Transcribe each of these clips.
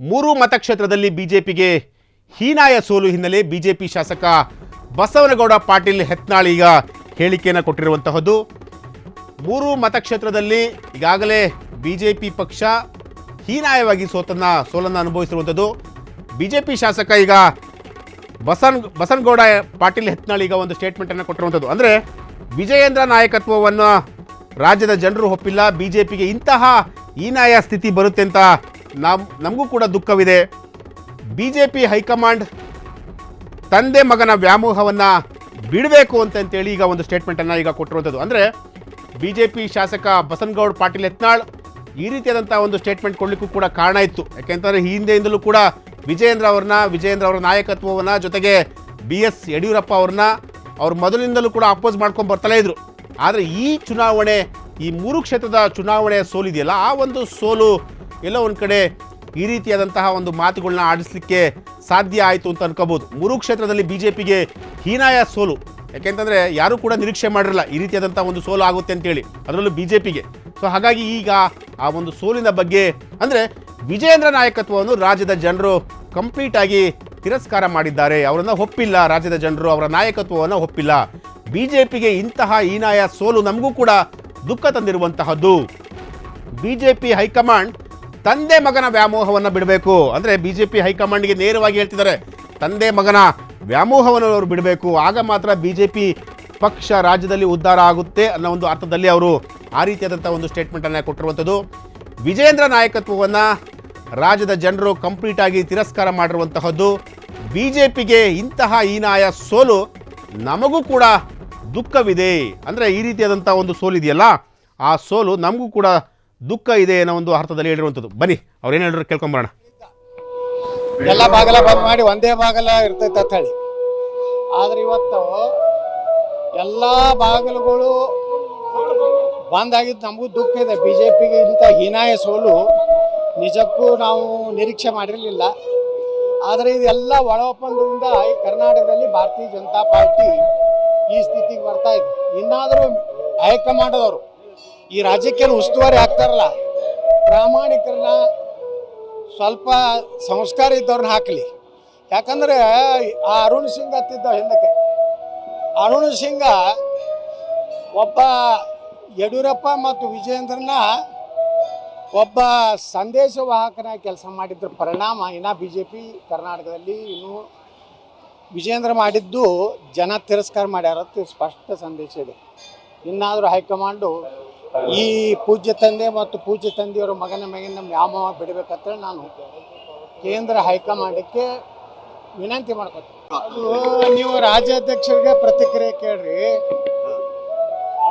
ಮೂರು ಮತಕ್ಷೇತ್ರದಲ್ಲಿ ಬಿಜೆಪಿಗೆ ಹೀನಾಯ ಸೋಲು ಹಿನ್ನೆಲೆ ಬಿಜೆಪಿ ಶಾಸಕ ಬಸವನಗೌಡ ಪಾಟೀಲ್ ಹೆತ್ನಾಳ್ ಈಗ ಹೇಳಿಕೆಯನ್ನು ಕೊಟ್ಟಿರುವಂತಹದ್ದು. ಮೂರು ಮತಕ್ಷೇತ್ರದಲ್ಲಿ ಈಗಾಗಲೇ ಬಿಜೆಪಿ ಪಕ್ಷ ಹೀನಾಯವಾಗಿ ಸೋಲನ್ನು ಅನುಭವಿಸಿರುವಂಥದ್ದು. ಬಿಜೆಪಿ ಶಾಸಕ ಈಗ ಬಸವನಗೌಡ ಪಾಟೀಲ್ ಹೆತ್ನಾಳ್ ಈಗ ಒಂದು ಸ್ಟೇಟ್ಮೆಂಟನ್ನು ಕೊಟ್ಟಿರುವಂಥದ್ದು. ಅಂದರೆ ವಿಜಯೇಂದ್ರ ನಾಯಕತ್ವವನ್ನು ರಾಜ್ಯದ ಜನರು ಒಪ್ಪಿಲ್ಲ, ಬಿಜೆಪಿಗೆ ಇಂತಹ ಹೀನಾಯ ಸ್ಥಿತಿ ಬರುತ್ತೆ ಅಂತ ನಮಗೂ ಕೂಡ ದುಃಖವಿದೆ. ಬಿಜೆಪಿ ಹೈಕಮಾಂಡ್ ತಂದೆ ಮಗನ ವ್ಯಾಮೋಹವನ್ನು ಬಿಡಬೇಕು ಅಂತೇಳಿ ಈಗ ಒಂದು ಸ್ಟೇಟ್ಮೆಂಟನ್ನು ಈಗ ಕೊಟ್ಟಿರುವಂಥದ್ದು. ಅಂದರೆ ಬಿಜೆಪಿ ಶಾಸಕ ಬಸವನಗೌಡ ಪಾಟೀಲ್ ಹೆತ್ನಾಳ್ ಈ ರೀತಿಯಾದಂಥ ಒಂದು ಸ್ಟೇಟ್ಮೆಂಟ್ ಕೊಡಲಿಕ್ಕೂ ಕೂಡ ಕಾರಣ ಇತ್ತು. ಯಾಕೆಂತಂದರೆ ಈ ಹಿಂದೆಯಿಂದಲೂ ಕೂಡ ವಿಜಯೇಂದ್ರ ಅವರ ನಾಯಕತ್ವವನ್ನು ಜೊತೆಗೆ BS ಯಡಿಯೂರಪ್ಪ ಅವ್ರ ಮೊದಲಿನಿಂದಲೂ ಕೂಡ ಅಪೋಸ್ ಮಾಡ್ಕೊಂಡು ಬರ್ತಾಲೇ ಇದ್ರು. ಆದರೆ ಈ ಚುನಾವಣೆ, ಈ ಮೂರು ಕ್ಷೇತ್ರದ ಚುನಾವಣೆಯ ಸೋಲಿದೆಯಲ್ಲ, ಆ ಒಂದು ಸೋಲು ಎಲ್ಲೋ ಒಂದು ಕಡೆ ಈ ರೀತಿಯಾದಂತಹ ಒಂದು ಮಾತುಗಳನ್ನ ಆಡಿಸ್ಲಿಕ್ಕೆ ಸಾಧ್ಯ ಆಯಿತು ಅಂತ ಅನ್ಕೋಬೋದು. ಮೂರು ಕ್ಷೇತ್ರದಲ್ಲಿ ಬಿಜೆಪಿಗೆ ಹೀನಾಯ ಸೋಲು. ಯಾಕೆಂತಂದರೆ ಯಾರೂ ಕೂಡ ನಿರೀಕ್ಷೆ ಮಾಡಿರಲ್ಲ ಈ ರೀತಿಯಾದಂಥ ಒಂದು ಸೋಲು ಆಗುತ್ತೆ ಅಂತೇಳಿ, ಅದರಲ್ಲೂ ಬಿಜೆಪಿಗೆ. ಸೊ ಹಾಗಾಗಿ ಈಗ ಆ ಒಂದು ಸೋಲಿನ ಬಗ್ಗೆ ಅಂದರೆ ವಿಜಯೇಂದ್ರ ನಾಯಕತ್ವವನ್ನು ರಾಜ್ಯದ ಜನರು ಕಂಪ್ಲೀಟ್ ಆಗಿ ತಿರಸ್ಕಾರ ಮಾಡಿದ್ದಾರೆ. ಅವರನ್ನು ಒಪ್ಪಿಲ್ಲ, ರಾಜ್ಯದ ಜನರು ಅವರ ನಾಯಕತ್ವವನ್ನು ಒಪ್ಪಿಲ್ಲ. ಬಿಜೆಪಿಗೆ ಇಂತಹ ಹೀನಾಯ ಸೋಲು ನಮಗೂ ಕೂಡ ದುಃಖ ತಂದಿರುವಂತಹದ್ದು. ಬಿಜೆಪಿ ಹೈಕಮಾಂಡ್ ತಂದೆ ಮಗನ ವ್ಯಾಮೋಹವನ್ನು ಬಿಡಬೇಕು. ಅಂದರೆ ಬಿಜೆಪಿ ಹೈಕಮಾಂಡ್ಗೆ ನೇರವಾಗಿ ಹೇಳ್ತಿದ್ದಾರೆ, ತಂದೆ ಮಗನ ವ್ಯಾಮೋಹವನ್ನು ಅವರು ಬಿಡಬೇಕು, ಆಗ ಮಾತ್ರ ಬಿಜೆಪಿ ಪಕ್ಷ ರಾಜ್ಯದಲ್ಲಿ ಉದ್ಧಾರ ಆಗುತ್ತೆ ಅನ್ನೋ ಒಂದು ಅರ್ಥದಲ್ಲಿ ಅವರು ಆ ರೀತಿಯಾದಂಥ ಒಂದು ಸ್ಟೇಟ್ಮೆಂಟನ್ನು ಕೊಟ್ಟಿರುವಂಥದ್ದು. ವಿಜಯೇಂದ್ರ ನಾಯಕತ್ವವನ್ನು ರಾಜ್ಯದ ಜನರು ಕಂಪ್ಲೀಟ್ ಆಗಿ ತಿರಸ್ಕಾರ ಮಾಡಿರುವಂತಹದ್ದು. ಬಿಜೆಪಿಗೆ ಇಂತಹ ಹೀನಾಯ ಸೋಲು ನಮಗೂ ಕೂಡ ದುಃಖವಿದೆ. ಅಂದರೆ ಈ ರೀತಿಯಾದಂಥ ಒಂದು ಸೋಲಿದೆಯಲ್ಲ, ಆ ಸೋಲು ನಮಗೂ ಕೂಡ ದುಃಖ ಇದೆ ಅನ್ನೋ ಒಂದು ಅರ್ಥದಲ್ಲಿ ಹೇಳಿರುವಂಥದ್ದು. ಬನ್ನಿ ಅವ್ರೇನು ಹೇಳಿದ್ರು ಕೇಳ್ಕೊಂಬರೋಣ. ಎಲ್ಲ ಬಾಗಲ ಬಂದ್ ಮಾಡಿ ಒಂದೇ ಬಾಗಲ ಇರ್ತೈತೆ ಅಂತ ಹೇಳಿ, ಆದ್ರೆ ಇವತ್ತು ಎಲ್ಲ ಬಾಗಿಲುಗಳು ಬಂದ್ ಆಗಿದ್ದು ನಮಗೂ ದುಃಖ ಇದೆ. ಬಿಜೆಪಿಗೆ ಇಂಥ ಹೀನಾಯ ಸೋಲು ನಿಜಕ್ಕೂ ನಾವು ನಿರೀಕ್ಷೆ ಮಾಡಿರಲಿಲ್ಲ. ಆದರೆ ಇದೆಲ್ಲ ಒಳ ಒಪ್ಪಂದದಿಂದ ಕರ್ನಾಟಕದಲ್ಲಿ ಭಾರತೀಯ ಜನತಾ ಪಾರ್ಟಿ ಈ ಸ್ಥಿತಿಗೆ ಬರ್ತಾ ಇದೆ. ಇನ್ನಾದರೂ ಹೈಕಮಾಂಡದವರು ಈ ರಾಜ್ಯಕ್ಕೆ ಉಸ್ತುವಾರಿ ಆಗ್ತಾರಲ್ಲ, ಪ್ರಾಮಾಣಿಕರನ್ನ ಸ್ವಲ್ಪ ಸಂಸ್ಕಾರ ಇದ್ದವ್ರನ್ನ ಹಾಕಲಿ. ಯಾಕಂದರೆ ಆ ಅರುಣ್ ಸಿಂಗ್ ಹತ್ತಿದ್ದ ಹಿಂದಕ್ಕೆ, ಅರುಣ್ ಸಿಂಗ ಒಬ್ಬ ಯಡಿಯೂರಪ್ಪ ಮತ್ತು ವಿಜಯೇಂದ್ರನ ಒಬ್ಬ ಸಂದೇಶವಾಹಕನ ಕೆಲಸ ಮಾಡಿದ್ರ ಪರಿಣಾಮ ಇನ್ನು BJP ಕರ್ನಾಟಕದಲ್ಲಿ ಇನ್ನೂ ವಿಜಯೇಂದ್ರ ಮಾಡಿದ್ದು ಜನ ತಿರಸ್ಕಾರ ಮಾಡ್ಯಾರತ್ತು ಸ್ಪಷ್ಟ ಸಂದೇಶ ಇದೆ. ಇನ್ನಾದರೂ ಹೈಕಮಾಂಡು ಈ ಪೂಜ್ಯ ತಂದೆ ಮತ್ತು ಪೂಜ್ಯ ತಂದೆಯವರ ಮಗನ ವ್ಯಾಮೋಹ ಬಿಡಬೇಕಂತೇಳಿ ನಾನು ಕೇಂದ್ರ ಹೈಕಮಾಂಡಕ್ಕೆ ವಿನಂತಿ ಮಾಡ್ಕೊತೀನಿ. ಅದು ನೀವು ರಾಜ್ಯಾಧ್ಯಕ್ಷರಿಗೆ ಪ್ರತಿಕ್ರಿಯೆ ಕೇಳ್ರಿ,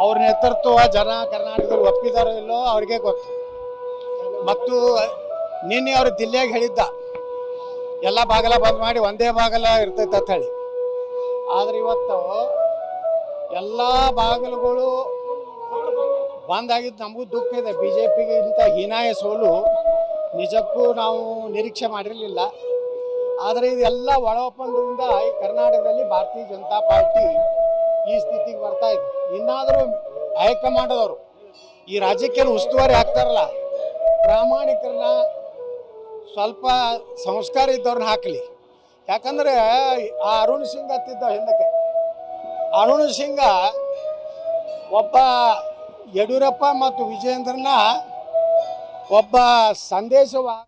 ಅವ್ರ ನೇತೃತ್ವ ಜನ ಕರ್ನಾಟಕದಲ್ಲಿ ಒಪ್ಪಿದಾರೋ ಇಲ್ಲೋ ಅವ್ರಿಗೆ ಗೊತ್ತು. ಮತ್ತು ನಿನ್ನೆ ಅವರು ದಿಲ್ಲಿಯಾಗಿ ಹೇಳಿದ್ದ, ಎಲ್ಲ ಬಾಗಲ ಬಂದ್ ಮಾಡಿ ಒಂದೇ ಬಾಗಲ ಇರ್ತೈತೆ ಅಂತ ಹೇಳಿ. ಆದರೆ ಇವತ್ತು ಎಲ್ಲ ಬಾಗಿಲುಗಳು ಬಂದ್ ಆಗಿದ್ದು ನಮಗೂ ದುಃಖ ಇದೆ. ಬಿಜೆಪಿಗೆ ಇಂಥ ಹೀನಾಯ ಸೋಲು ನಿಜಕ್ಕೂ ನಾವು ನಿರೀಕ್ಷೆ ಮಾಡಿರಲಿಲ್ಲ. ಆದರೆ ಇದೆಲ್ಲ ಒಳ ಒಪ್ಪಂದದಿಂದ ಕರ್ನಾಟಕದಲ್ಲಿ ಭಾರತೀಯ ಜನತಾ ಪಾರ್ಟಿ ಈ ಸ್ಥಿತಿಗೆ ಬರ್ತಾ ಇದೆ. ಇನ್ನಾದರೂ ಹೈಕಮಾಂಡದವರು ಈ ರಾಜ್ಯಕ್ಕೆ ಉಸ್ತುವಾರಿ ಆಗ್ತಾರಲ್ಲ, ಪ್ರಾಮಾಣಿಕರನ್ನ ಸ್ವಲ್ಪ ಸಂಸ್ಕಾರ ಇದ್ದವ್ರನ್ನ ಹಾಕಲಿ. ಯಾಕಂದರೆ ಆ ಅರುಣ್ ಸಿಂಗ್ ಹತ್ತಿದ್ದ ಹಿಂದಕ್ಕೆ, ಅರುಣ್ ಸಿಂಗ ಒಬ್ಬ ಯಡಿಯೂರಪ್ಪ ಮತ್ತು ವಿಜಯೇಂದ್ರನ ಒಬ್ಬ ಸಂದೇಶವಾಹಕ